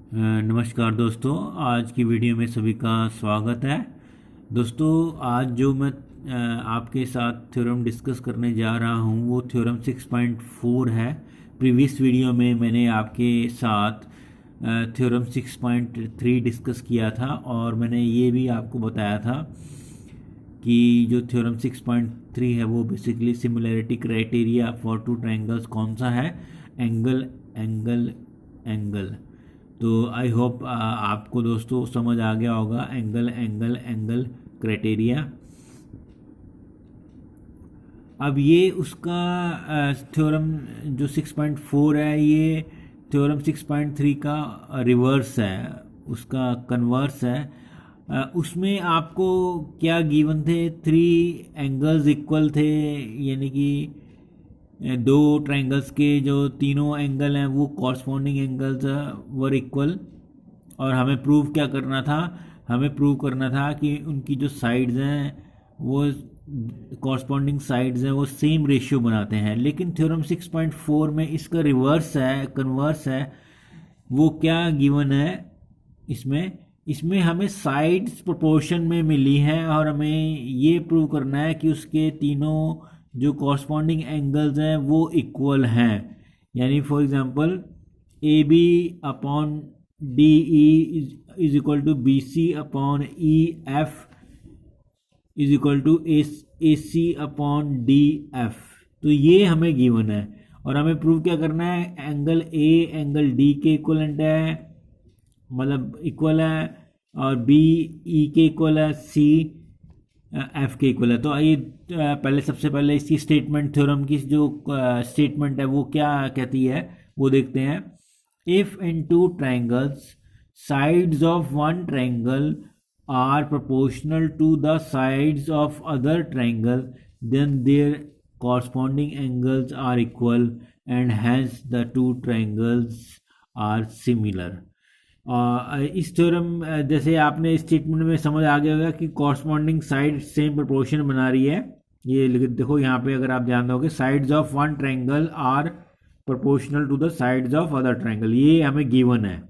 नमस्कार दोस्तों, आज की वीडियो में सभी का स्वागत है। दोस्तों, आज जो मैं आपके साथ थ्योरम डिस्कस करने जा रहा हूँ वो थ्योरम 6.4 है। प्रीवियस वीडियो में मैंने आपके साथ थ्योरम 6.3 डिस्कस किया था और मैंने ये भी आपको बताया था कि जो थ्योरम 6.3 है वो basically similarity criteria for two triangles कौन सा है, एंगल एंगल एंगल। तो आई होप आपको दोस्तों समझ आ गया होगा एंगल एंगल एंगल क्राइटेरिया। अब ये उसका थ्योरम जो 6.4 है ये थ्योरम 6.3 का रिवर्स है, उसका कन्वर्स है। उसमें आपको क्या गिवन थे, 3 एंगल्स इक्वल थे, यानी कि दो ट्रायंगल्स के जो तीनों एंगल हैं वो कॉरस्पॉन्डिंग एंगल्स वर इक्वल। और हमें प्रूव क्या करना था, हमें प्रूव करना था कि उनकी जो साइड्स हैं वो कॉरस्पॉन्डिंग साइड्स हैं वो सेम रेशियो बनाते हैं। लेकिन थ्योरम 6.4 में इसका रिवर्स है, कन्वर्स है। वो क्या गिवन है इसमें, इसमें हमें साइड्स प्रोपोर्शन में मिली हैं और हमें ये प्रूव करना है कि उसके तीनों जो कॉरस्पॉन्डिंग एंगल्स हैं वो इक्वल हैं। यानी for example A B upon D E is equal to B C upon E F is equal to A C upon D F. तो ये हमें गिवन है और हमें प्रूव क्या करना है, एंगल ए एंगल डी के इक्वलेंट है, मतलब इक्वल है, और बी ई के इक्वल है, सी एफ के इक्वल है। तो आइए पहले सबसे पहले इसकी स्टेटमेंट, थ्योरम की जो स्टेटमेंट है वो क्या कहती है वो देखते हैं। If in two triangles sides of one triangle are proportional to the sides of other triangle, then their corresponding angles are equal and hence the two triangles are similar। इस थ्योरम जैसे आपने स्टेटमेंट में समझ आ गया होगा कि corresponding side same proportion बना रही है। ये देखो यहाँ पे अगर आप ध्यान दोगे, sides of one triangle are proportional to the sides of other triangle, ये हमें गिवन है।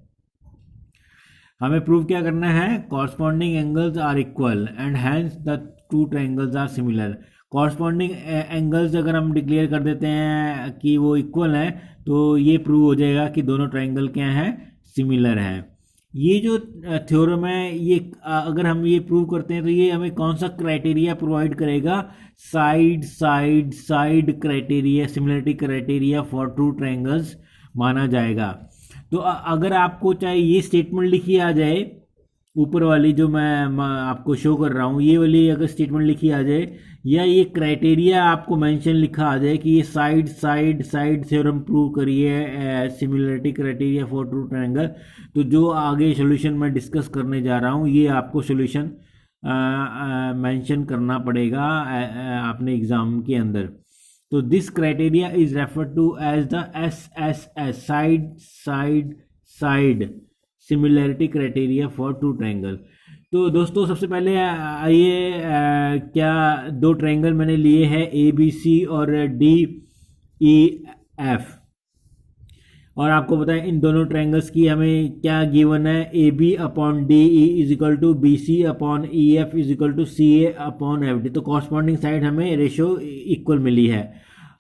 हमें प्रूव क्या करना है, corresponding angles are equal and hence the two triangles are similar. Corresponding angles अगर हम डिक्लेयर कर देते हैं कि वो इक्वल है तो ये प्रूव हो जाएगा कि दोनों ट्रायंगल क्या हैं, सिमिलर हैं। ये जो थ्योरम है ये अगर हम ये प्रूव करते हैं तो ये हमें कौन सा क्राइटेरिया प्रोवाइड करेगा, side side side criteria, similarity criteria for two triangles माना जाएगा। तो अगर आपको चाहे ये स्टेटमेंट लिखी आ जाए, ऊपर वाली जो मैं आपको शो कर रहा हूँ ये वाली अगर स्टेटमेंट लिखी आ जाए, या ये क्राइटेरिया आपको मेंशन लिखा आ जाए कि ये side side side theorem prove करिए similarity criteria for two triangle, तो जो आगे सॉल्यूशन मैं डिस्कस करने जा रहा हूँ ये आपको सॉल्यूशन मेंशन करना पड़ेगा अपने एग्जाम के अंदर। तो this criteria is referred to as the SSS, side side side similarity criteria for two triangle. तो दोस्तों सबसे पहले आइए क्या दो ट्रायंगल मैंने लिए हैं ABC और DEF, और आपको बताएं इन दोनों ट्रायंगल्स की हमें क्या गिवन है, AB upon DE is equal to BC upon EF is equal to CA upon FD। तो कॉरस्पॉन्डिंग साइड हमें रेशियो इक्वल मिली है।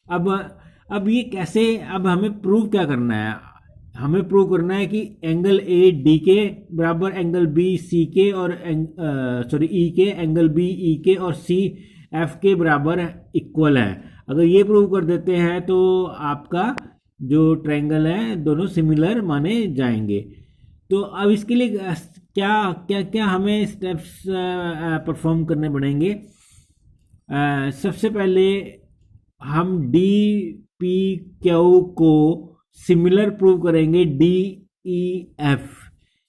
अब ये कैसे, अब हमें प्रूव क्या करना है, हमें प्रूव करना है कि एंगल ए डी के बराबर एंगल बी सी के और ई के, एंगल बी ई के और सी एफ के बराबर इक्वल है। अगर ये प्रूव कर देते हैं तो आपका जो ट्रायंगल है दोनों सिमिलर माने जाएंगे। तो अब इसके लिए क्या क्या क्या हमें स्टेप्स परफॉर्म करने पड़ेंगे। सबसे पहले हम डी पी क्यू को सिमिलर प्रूव करेंगे DEF।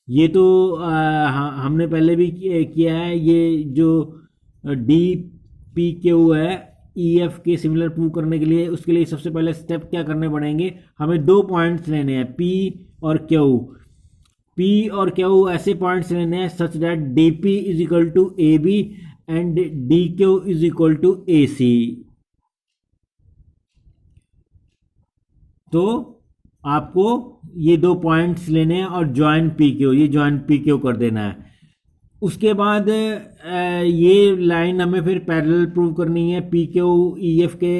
ये तो हमने पहले भी किया है। ये जो DPQ है EF के सिमिलर प्रूव करने के लिए, उसके लिए सबसे पहले स्टेप क्या करने पड़ेंगे, हमें दो पॉइंट्स लेने हैं P और Q। P और Q ऐसे पॉइंट्स लेने हैं such that DP is equal to AB and DQ is equal to AC। तो आपको ये दो पॉइंट्स लेने हैं और ज्वाइन पी क्यू, ये ज्वाइन पी क्यू कर देना है। उसके बाद ये लाइन हमें फिर पैरेलल प्रूव करनी है, पी क्यू ई एफ के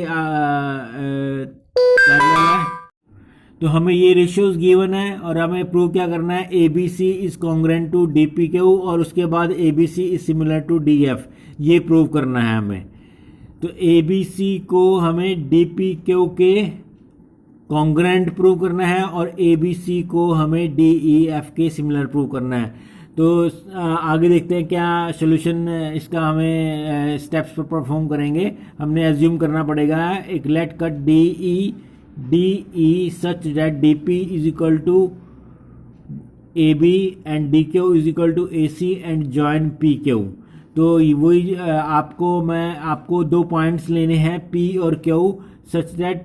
पैरेलल है। तो हमें ये रेशियोज गिवन है और हमें प्रूव क्या करना है, A B C is congruent to D P Q और उसके बाद A B C is similar to D F, ये प्रूव करना है हमें। तो ए बी सी को हमें डी पी क्यू के कॉन्ग्रेंट प्रूव करना है और ए बी सी को हमें डी ई एफ के सिमिलर प्रूव करना है। तो आगे देखते हैं क्या सोल्यूशन इसका हमें स्टेप्स पर परफॉर्म करेंगे। हमने एज्यूम करना पड़ेगा एक let cut D E such that D P is equal to A B and D Q is equal to A C and join P Q. तो वही आपको दो पॉइंट्स लेने हैं पी और क्यू सच दैट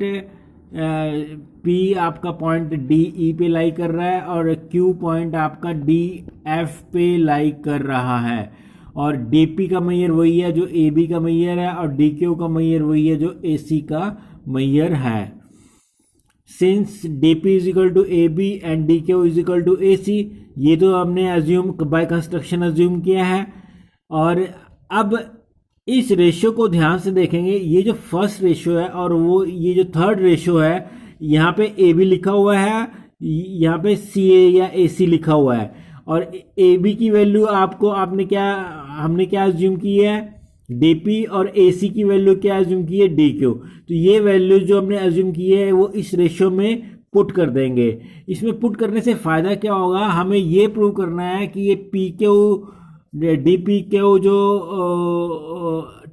पी आपका point D E पे lie कर रहा है और क्यू पॉइंट आपका डी एफ पे लाई कर रहा है और डी पी का मैयर वही है जो ए बी का मैयर है और डी क्यू का मैयर वही है जो ए सी का मैयर है। Since D P is equal to A B and D Q is equal to A C, ये तो हमने एज्यूम बाय कंस्ट्रक्शन एज्यूम किया है। और अब इस रेशियो को ध्यान से देखेंगे, ये जो फर्स्ट रेशियो है और वो ये जो थर्ड रेशियो है, यहाँ पे ए बी लिखा हुआ है, यहाँ पे सी ए या ए सी लिखा हुआ है और ए बी की वैल्यू हमने क्या एज्यूम की है, डी पी और ए सी की वैल्यू क्या एज्यूम की है, डी क्यू। तो ये वैल्यू जो हमने एज्यूम की है वो इस रेशियो में पुट कर देंगे। इसमें पुट करने से फ़ायदा क्या होगा, हमें ये प्रूव करना है कि ये P Q D P Q जो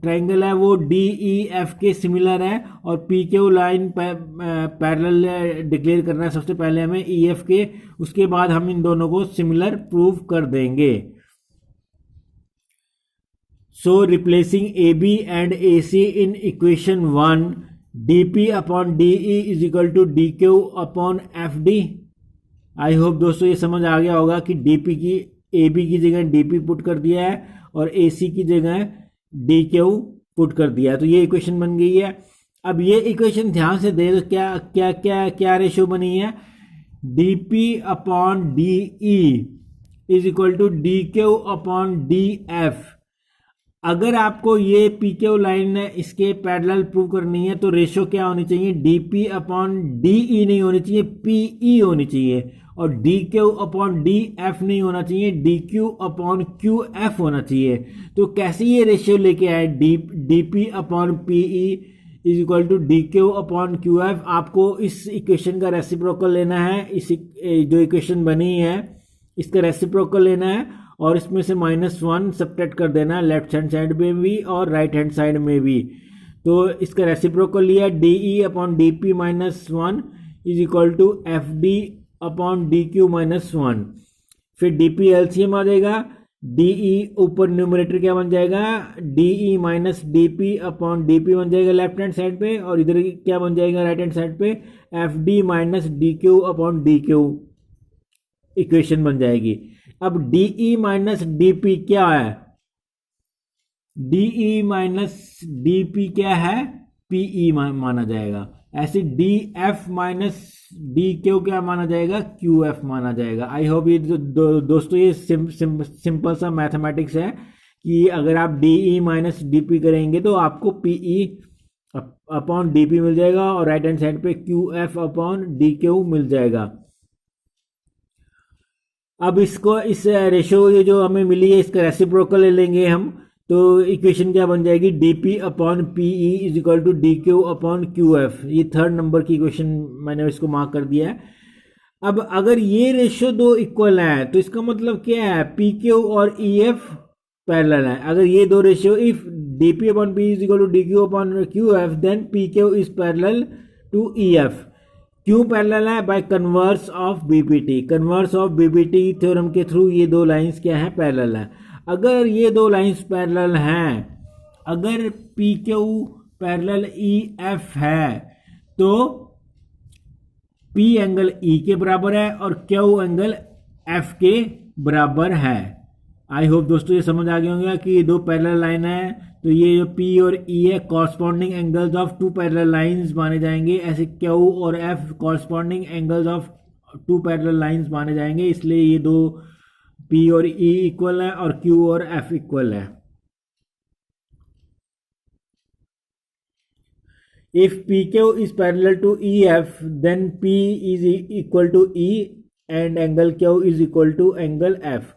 ट्रायंगल है वो डी ई एफ के सिमिलर है और P Q line parallel declare करना है सबसे पहले हमें ई एफ के, उसके बाद हम इन दोनों को सिमिलर प्रूव कर देंगे। So replacing A B and A C in equation 1, D P upon D E is equal to D Q upon F D. I hope दोस्तों ये समझ आ गया होगा कि डी पी की ए बी की जगह डी पी पुट कर दिया है और ए सी की जगह डी क्यू पुट कर दिया है। तो ये इक्वेशन बन गई है। अब ये इक्वेशन ध्यान से दे तो क्या क्या क्या क्या रेशियो बनी है, D P upon D E is equal to D Q upon D F. अगर आपको ये पी क्यू लाइन इसके पैरेलल प्रूव करनी है तो रेशियो क्या होनी चाहिए, D P upon D E नहीं होनी चाहिए, पी ई होनी चाहिए और D Q upon D F नहीं होना चाहिए, D Q upon Q F होना चाहिए। तो कैसे ये रेशियो लेके आए, D P upon P E is equal to D Q upon Q F. आपको इस इक्वेशन का रेसिप्रोकल लेना है, इस जो इक्वेशन बनी है इसका रेसिप्रोकल लेना है और इसमें से -1 सब्ट्रैक्ट कर देना है लेफ्ट हैंड साइड में भी और राइट हैंड साइड में भी। तो इसका रेसिप्रोकल लिया D E upon D P -1 is equal to F D upon D Q -1। फिर डी पी एलसीएम आ जाएगा, डी ई ऊपर न्यूमरेटर क्या बन जाएगा, D E minus D P upon D P बन जाएगा लेफ्ट हैंड साइड पे और इधर क्या बन जाएगा राइट हैंड साइड पे, F D minus D Q upon D Q equation बन जाएगी। अब D E minus D P क्या है, D E minus D P क्या है, पी ई माना जाएगा। ऐसे D F minus D Q क्या माना जाएगा, क्यू एफ माना जाएगा। आई होप ये दोस्तों ये सिंपल सा मैथमेटिक्स है कि अगर आप D E minus D P करेंगे तो आपको P E upon D P मिल जाएगा और राइट हैंड साइड पे Q F upon D Q मिल जाएगा। अब इसको इस रेशो ये जो हमें मिली है इसका रेसिप्रोकल ले लेंगे हम, तो इक्वेशन क्या बन जाएगी, D P upon P E is equal to D Q upon Q F. ये थर्ड नंबर की इक्वेशन मैंने इसको मार्क कर दिया है। अब अगर ये रेशियो दो इक्वल है तो इसका मतलब क्या है, पी क्यू और ई एफ पैरेलल है। अगर ये दो ratio if D P upon P is equal to D Q upon Q F then P Q is parallel to E F. क्यों पैरेलल है, by converse of BPT. Converse of BPT theorem के through ये दो lines क्या है, parallel है। अगर ये दो लाइंस पैरेलल हैं, अगर पी क्यू पैरेलल ई एफ है तो पी एंगल ई के बराबर है और क्यू एंगल एफ के बराबर है। आई होप दोस्तों ये समझ आ गया होगा कि ये दो पैरेलल लाइन है तो ये जो P और E है corresponding angles of two parallel lines माने जाएंगे, ऐसे Q और F corresponding angles of two parallel lines माने जाएंगे, इसलिए ये दो P और E इक्वल है और Q और F इक्वल है। If PQ is parallel to EF, then P is equal to E and angle Q is equal to angle F।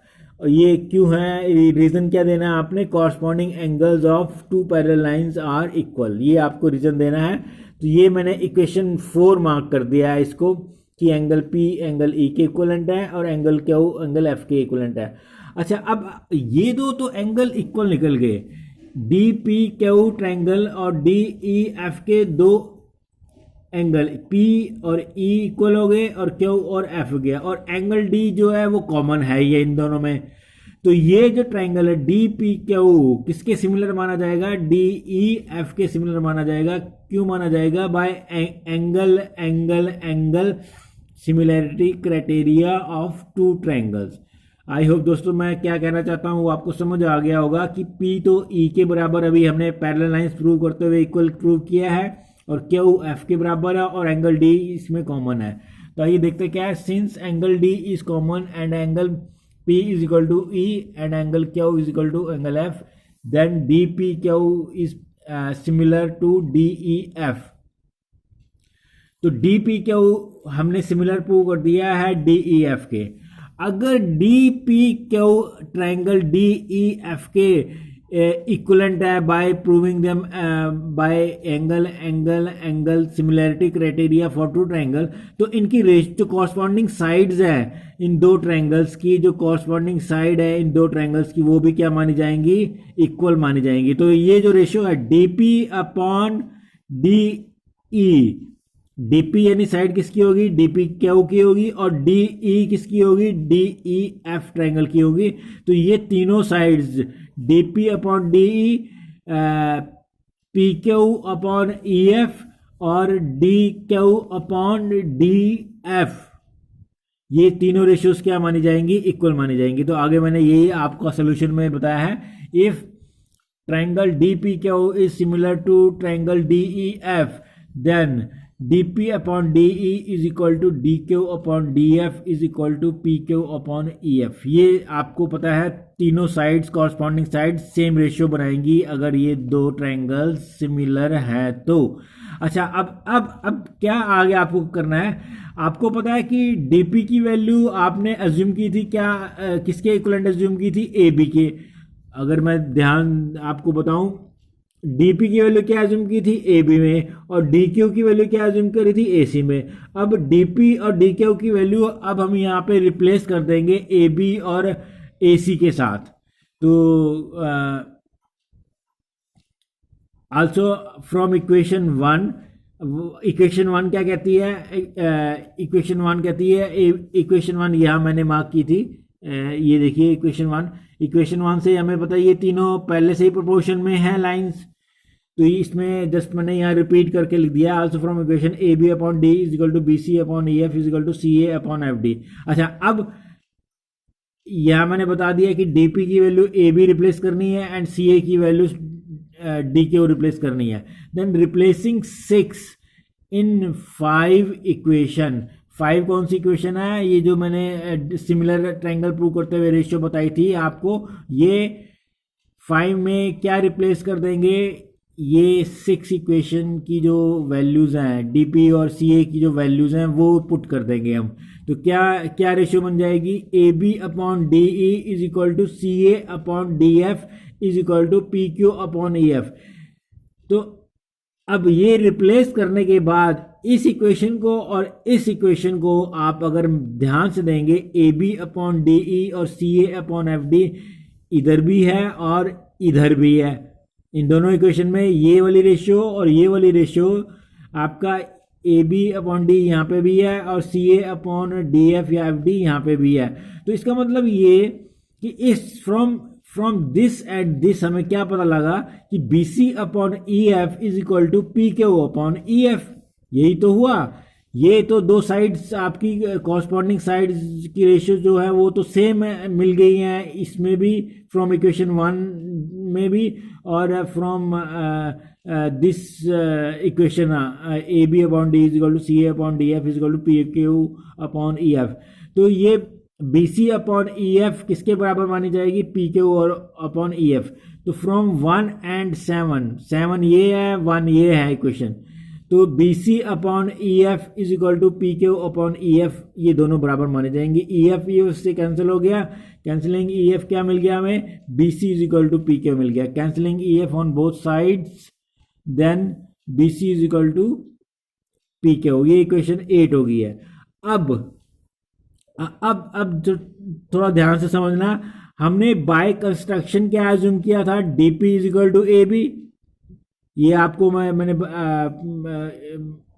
और ये क्यों है, रीजन क्या देना है आपने, corresponding angles of two parallel lines are equal, ये आपको रीजन देना है। तो ये मैंने इक्वेशन 4 मार्क कर दिया है इसको कि एंगल P एंगल E के इक्वलेंट है और एंगल Q एंगल F के इक्वलेंट है। अच्छा, अब ये दो तो एंगल इक्वल निकल गए, डी पी क्यू ट्रायंगल और डी ई एफ के दो एंगल पी और ई इक्वल हो गए और क्यू और एफ हो गया, और एंगल डी जो है वो कॉमन है ये इन दोनों में। तो ये जो ट्रायंगल है डी पी क्यू किसके सिमिलर माना जाएगा, डी ई एफ के सिमिलर माना जाएगा। क्यों माना जाएगा, bye angle angle angle similarity criteria of two triangles. I hope दोस्तों मैं क्या कहना चाहता हूँ वो आपको समझ आ गया होगा कि P तो E के बराबर अभी हमने पैरेलल लाइंस प्रूव करते हुए इक्वल प्रूव किया है, और Q F के बराबर है, और एंगल D इसमें कॉमन है। तो आइए देखते क्या है, since angle D is common and angle P is equal to E and angle Q is equal to angle F, then DPQ is similar to DEF। तो DPQ हमने सिमिलर प्रूव कर दिया है DEF के। अगर D P Q triangle D E F के equivalent है by proving them by angle angle angle similarity criteria for two triangle, तो इनकी जो कॉरस्पॉन्डिंग साइड्स है इन दो ट्राइंगल्स की, जो कॉरस्पॉन्डिंग साइड है इन दो ट्राइंगल्स की, वो भी क्या मानी जाएंगी, इक्वल मानी जाएंगी। तो ये जो रेशियो है डी पी अपॉन डी ई, डीपी यानी साइड किसकी होगी, डीपी क्यू की होगी, और डी ई किसकी होगी, डी ई एफ ट्राइंगल की होगी। तो ये तीनों sides DP upon D E, P Q upon E F और D Q upon D F, ये तीनों रेशियोज क्या मानी जाएंगी, इक्वल मानी जाएंगी। तो आगे मैंने यही आपको सोल्यूशन में बताया है, if triangle D P Q is similar to triangle D E F, then dp upon D E is equal to D Q upon D F is equal to P Q upon E F. ये आपको पता है तीनों sides corresponding sides same ratio बनाएंगी अगर ये दो triangle similar है तो। अच्छा, अब क्या आगे आपको करना है, आपको पता है कि dp की वैल्यू आपने अज्यूम की थी क्या, किसके इक्वलेंट अज्यूम की थी, ए बी के। अगर मैं ध्यान आपको बताऊं, dp की वैल्यू क्या अज्यूम की थी, ए बी में, और dq की वैल्यू क्या अज्यूम करी थी, ए सी में। अब dp और dq की वैल्यू अब हम यहाँ पे रिप्लेस कर देंगे ए बी और ए सी के साथ। तो आल्सो फ्रॉम इक्वेशन वन क्या कहती है, इक्वेशन वन कहती है, इक्वेशन वन यहाँ मैंने मार्क की थी, ये देखिए इक्वेशन वन से हमें पता है ये तीनों पहले से ही प्रोपोर्शन में है लाइंस, तो इसमें जस्ट मैंने यहाँ रिपीट करके लिख दिया, also from equation A B upon D is equal to B C upon E F is equal to C A upon F D. अच्छा, अब यहाँ मैंने बता दिया कि डी पी की वैल्यू ए बी रिप्लेस करनी है एंड सी ए की वैल्यू डी क्यू रिप्लेस करनी है। देन रिप्लेसिंग 6 इन 5 इक्वेशन, 5 कौन सी इक्वेशन है, ये जो मैंने सिमिलर ट्रायंगल प्रूव करते हुए रेशियो बताई थी आपको, ये 5 में क्या रिप्लेस कर देंगे, ये 6 इक्वेशन की जो वैल्यूज हैं डीपी और सीए की जो वैल्यूज हैं वो पुट कर देंगे हम। तो क्या रेशियो बन जाएगी, A B upon D E is equal to C A upon D F is equal to P Q upon E F. तो अब ये रिप्लेस करने के बाद इस इक्वेशन को और इस इक्वेशन को आप अगर ध्यान से देंगे, A B upon D E और C A upon F D इधर भी है और इधर भी है, इन दोनों इक्वेशन में ये वाली रेशियो और ये वाली रेशियो आपका ए बी अपॉन डी यहाँ पे भी है और C A upon D F या एफ डी यहाँ पे भी है। तो इसका मतलब ये कि इस फ्रॉम दिस एंड दिस हमें क्या पता लगा कि B C upon E F is equal to P Q upon E F. यही तो हुआ ये तो दो साइड्स आपकी कॉरस्पॉन्डिंग साइड्स की रेशियो जो है वो तो सेम मिल गई है इसमें भी, फ्रॉम इक्वेशन 1 में भी, और from this equation A B upon D is equal to C A upon D F is equal to P Q upon E F. तो ये B C upon E F किसके बराबर मानी जाएगी, पी क्यू और अपॉन ई एफ। तो from 1 and 7 ये है, 1 ये है इक्वेशन, तो B C upon E F is equal to P Q upon E F, ये दोनों बराबर माने जाएंगे। ई एफ ये उससे कैंसिल हो गया, कैंसिलिंग ई एफ क्या मिल गया हमें, B C is equal to P Q मिल गया, cancelling E F on both sides, then B C is equal to P Q. ये इक्वेशन 8 हो गई है। अब जो थोड़ा ध्यान से समझना, हमने बाय कंस्ट्रक्शन क्या एज्यूम किया था, DP is equal to A B. ये आपको मैंने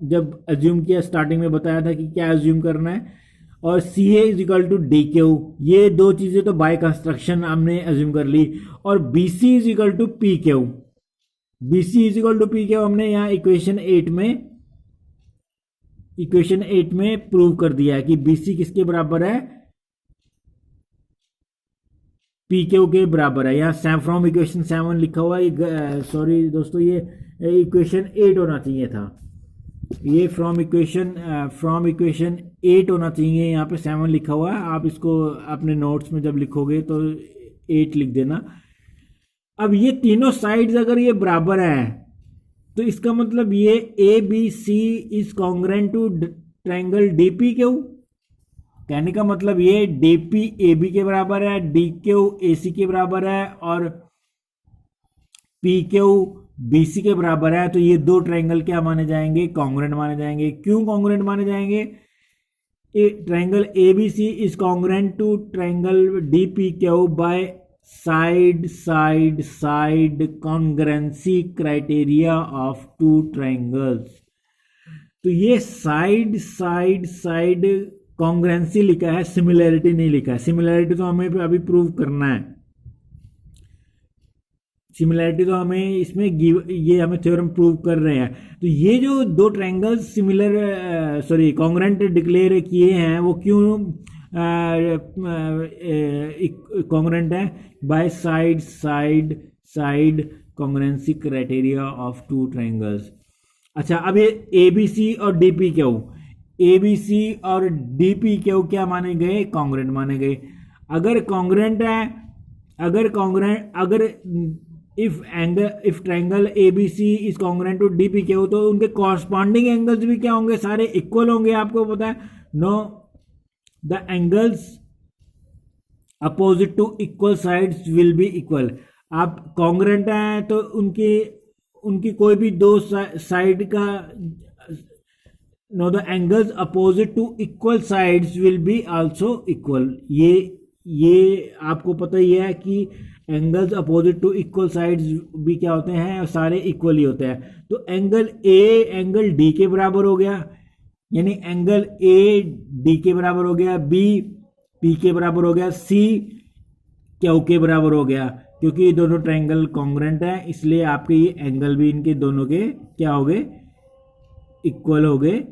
जब एज्यूम किया स्टार्टिंग में बताया था कि क्या एज्यूम करना है, और C A is equal to D Q, ये दो चीजें तो बाय कंस्ट्रक्शन हमने एज्यूम कर ली। और B C is equal to P Q, B C is equal to P Q हमने यहाँ इक्वेशन 8 में प्रूव कर दिया है कि बी सी किसके बराबर है, पी क्यू के बराबर है। यहाँ फ्रॉम इक्वेशन 7 लिखा हुआ है, सॉरी दोस्तों, ये इक्वेशन 8 होना चाहिए था, ये फ्रॉम इक्वेशन 8 होना चाहिए, यहाँ पे 7 लिखा हुआ है। आप इसको अपने नोट्स में जब लिखोगे तो 8 लिख देना। अब ये तीनों साइड्स अगर ये बराबर है तो इसका मतलब ये A B C is congruent to triangle D P Q. कहने का मतलब ये डी पी ए बी के बराबर है, डी क्यू ए सी के बराबर है, और पी क्यू बी सी के बराबर है। तो ये दो ट्रायंगल क्या माने जाएंगे, कॉन्ग्रेंट माने जाएंगे। क्यों कॉन्ग्रेंट माने जाएंगे, triangle A B C is congruent to triangle D P Q by side congruency criteria of two triangles. तो ये साइड कॉन्ग्रेंसी लिखा है, सिमिलैरिटी नहीं लिखा है। सिमिलैरिटी तो हमें अभी प्रूव करना है, सिमिलैरिटी तो हमें इसमें ये हमें थ्योरम प्रूव कर रहे हैं। तो ये जो दो ट्रायंगल्स कॉन्ग्रेंट डिक्लेयर किए हैं वो क्यों कॉन्ग्रेंट है, by side congruency criteria of two triangles. अच्छा, अब ये ए बी सी और D P Q, A B C और डी पी क्यू क्या माने गए, कॉन्ग्रेंट माने गए। अगर कॉन्ग्रेंट है, अगर if triangle A B C is congruent to D P Q, तो उनके कॉरस्पॉन्डिंग एंगल्स भी क्या होंगे, सारे इक्वल होंगे। आपको पता है, know the angles opposite to equal sides will be equal. आप कॉन्ग्रेंट है तो उनकी कोई भी दो साइड का, know the angles opposite to equal sides will be also equal. ये आपको पता ही है कि angles opposite to equal sides भी क्या होते हैं, सारे इक्वल ही होते हैं। तो एंगल ए एंगल डी के बराबर हो गया, यानी एंगल ए डी के बराबर हो गया, बी पी के बराबर हो गया, सी क्यू के बराबर हो गया। क्योंकि ये दोनों ट्रायंगल कॉन्ग्रेंट है, इसलिए आपके ये एंगल भी इनके दोनों के क्या हो गए, इक्वल हो गए।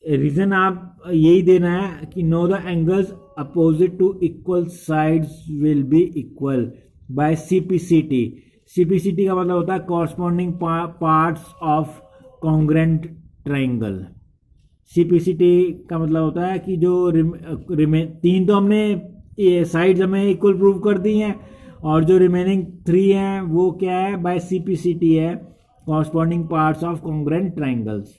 रीजन आप यही देना है कि know the angles opposite to equal sides will be equal by CPCT. CPCT का मतलब होता है corresponding parts of congruent triangle. CPCT का मतलब होता है कि जो तीन तो हमने साइड्स हमें इक्वल प्रूव कर दी हैं, और जो रिमेनिंग 3 हैं वो क्या है, बाय सीपीसीटी है, corresponding parts of congruent triangles.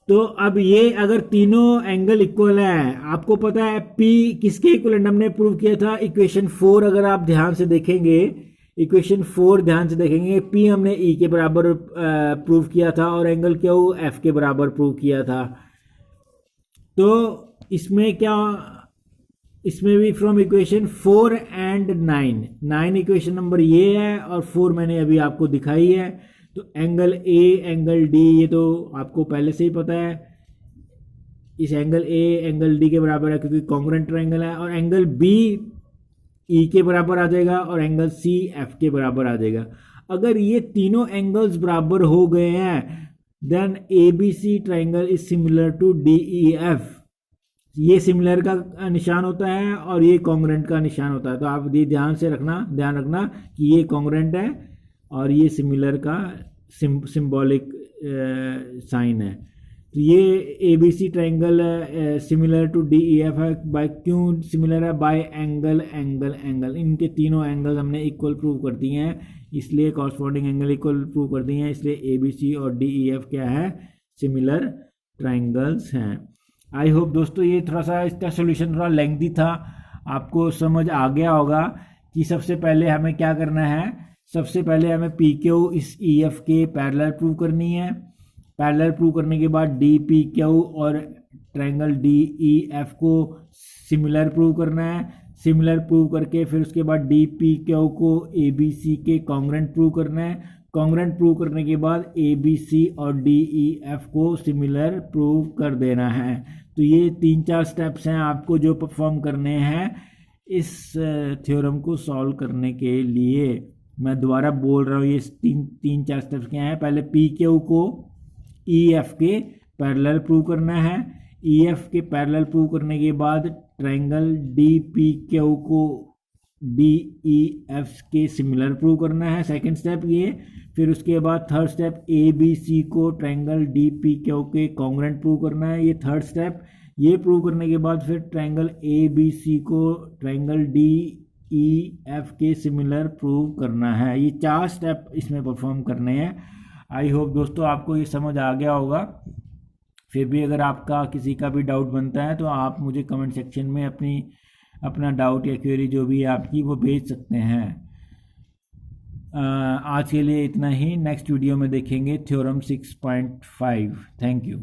तो अब ये अगर तीनों एंगल इक्वल है, आपको पता है P किसके इक्विवेलेंट हमने प्रूव किया था, इक्वेशन 4। अगर आप ध्यान से देखेंगे, इक्वेशन 4 ध्यान से देखेंगे, P हमने E के बराबर प्रूव किया था, और एंगल Q F के बराबर प्रूव किया था। तो इसमें भी from equation 4 and 9 equation number ये है, और 4 मैंने अभी आपको दिखाई है। तो एंगल ए एंगल डी ये तो आपको पहले से ही पता है, इस एंगल ए एंगल डी के बराबर है क्योंकि कॉन्ग्रेंट ट्रायंगल है, और एंगल बी ई के बराबर आ जाएगा, और एंगल सी एफ के बराबर आ जाएगा। अगर ये तीनों एंगल्स बराबर हो गए हैं then A B C triangle is similar to D E F. ये सिमिलर का निशान होता है और ये कॉन्ग्रेंट का निशान होता है। तो आप ये ध्यान रखना कि ये कॉन्ग्रेंट है और ये सिमिलर का सिंबॉलिक साइन है। तो ये A B C triangle similar to D E F है। बाय क्यों सिमिलर है? बाय एंगल एंगल एंगल, इनके तीनों एंगल हमने इक्वल प्रूव कर दिए हैं, इसलिए कॉरस्पॉन्डिंग एंगल इक्वल प्रूव कर दिए हैं, इसलिए ए बी सी और डी ई एफ क्या है? सिमिलर ट्राइंगल्स हैं। आई होप दोस्तों ये थोड़ा सा इसका सोल्यूशन थोड़ा लेंथी था, आपको समझ आ गया होगा कि सबसे पहले हमें क्या करना है। सबसे पहले हमें पी क्यू इस ई एफ के पैरेलल प्रूव करनी है। पैरेलल प्रूव करने के बाद डी पी क्यू और ट्रायंगल डी ई एफ को सिमिलर प्रूव करना है। सिमिलर प्रूव करके फिर उसके बाद डी पी क्यू को ए बी सी के कॉन्ग्रेंट प्रूव करना है। कॉन्ग्रेंट प्रूव करने के बाद ए बी सी और डी ई एफ को सिमिलर प्रूव कर देना है। तो ये 3-4 स्टेप्स हैं आपको जो परफॉर्म करने हैं इस थ्योरम को सॉल्व करने के लिए। मैं दोबारा बोल रहा हूँ, ये 3-4 स्टेप्स क्या हैं। पहले पी क्यू को ई एफ के पैरेलल प्रूव करना है। ई एफ के पैरेलल प्रूव करने के बाद ट्रायंगल डी पी क्यू को डी ई एफ के सिमिलर प्रूव करना है, सेकंड स्टेप ये। फिर उसके बाद third step A B C को ट्रायंगल डी पी क्यू के कॉन्ग्रेंट प्रूव करना है, ये थर्ड स्टेप। ये प्रूव करने के बाद फिर ट्रायंगल ए बी सी को ट्रायंगल डी ई एफ के सिमिलर प्रूव करना है। ये 4 स्टेप इसमें परफॉर्म करने हैं। आई होप दोस्तों आपको ये समझ आ गया होगा। फिर भी अगर आपका किसी का भी डाउट बनता है तो आप मुझे कमेंट सेक्शन में अपना डाउट या क्वेरी जो भी है आपकी वो भेज सकते हैं। आज के लिए इतना ही। नेक्स्ट वीडियो में देखेंगे थ्योरम 6.5। Thank you.